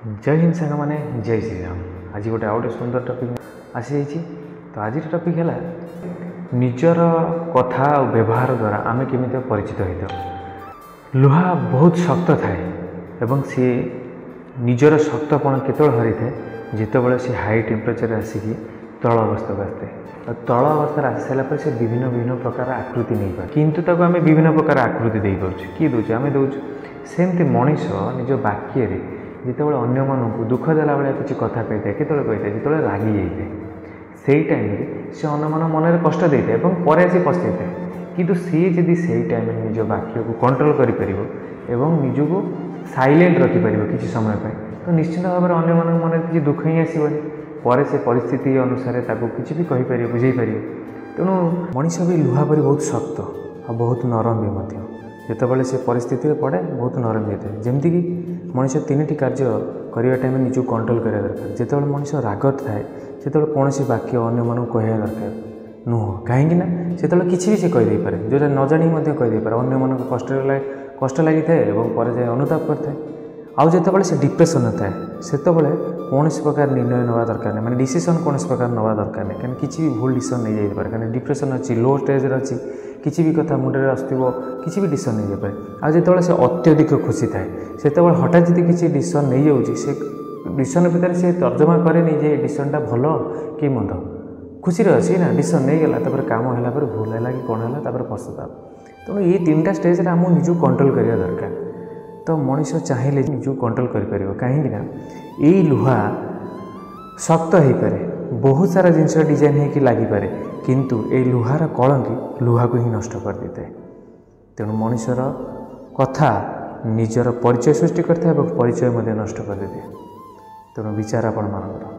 जय हिंद सांग मैंने जय श्री राम। आज गोटे आउटे सुंदर टपिक आसी जाइए। तो आज टपिक है निजर कथा और व्यवहार द्वारा आम केमी परिचित होता। लुहा बहुत शक्त थाए एवं सी निजर शक्तपण केतल हरी थाए जितेबाला सी हाई टेम्परेचर आसिकी तल अवस्था को आसते। तल अवस्था आसी सारापर से विभिन्न विभिन्न प्रकार आकृति नहीं पाए, किंतु ताको आम विभिन्न प्रकार आकृति दे पार्चे। किए दूचे आम दौचु सेमती मनीष निज वाक्य जितेबाला अन्य मानक दुख देला भाया किसी कथा कही केत जो रागी जाए से टाइम से अन्य मान मन में कष्ट दे था पर आसी पछाई था। किंतु सी जदि से टाइम निज वाक्य को कंट्रोल कर निजको साइलेंट रखिपर किसी समय पर तो निश्चित भाव में अन्य मान मन किसी दुख ही आसबनी पर से परिस्थिति अनुसार किसी भी कहीपर बुझे पार। तेणु मनीष भी लुहा परी बहुत शक्त और बहुत नरम भी जितेबाला से परिस्थिति पड़े बहुत नरम होता है। जमीक मनीष तीन कार्य करने टाइम निजको कंट्रोल करा दरकार। जिते मनीष राग थाए से कौन वाक्य अन्य मानक कहवा दरकार नुह कहीं से किसी भी से कहीदे पारे जोटा न जाणी कहीदे पारे अन्य मानक कष्ट लगी था पर जाए अनुताप करता है। आउ जितेबाला से डिप्रेशन थाए से कौन प्रकार निर्णय नवा दरकार नहीं, माने डिसीजन कौन प्रकार नवा दरकार नहीं। कहीं किसी भी भूल डिसीजन नहीं जाए पारे कहीं डिप्रेशन अच्छी लो स्टेज अच्छी किसी भी कथा मुंडे आसो किसी भी डिसीजन नहीं जाए। आज जितेबाला से अत्यधिक खुशी थाए से हठात जी किसी डिसीजन नहीं जाऊँगी से डिसीजन भितर से तर्जमा करे जे डिसीजनटा भल कि मंद खुशी अच्छी ना डिसीजन नहीं गला काम है भूल है कि कौन है पश्चाताप। तेणु ये तीन स्टेज में आमको निजको कंट्रोल करवा दरकार। तो मनीष चाहिए निजको कंट्रोल कर कहीं लुहा शक्त हो पारे बहुत सारा जिनस डिजाइन होगी लगिपे किंतु ये लुहार कलंकी लुहा को ही नष्ट कर देता है। तेणु मनीषर कथा निजर परिचय सृष्टि करता है परिचय नष्ट कर देते। तेणु विचार आपण मानकर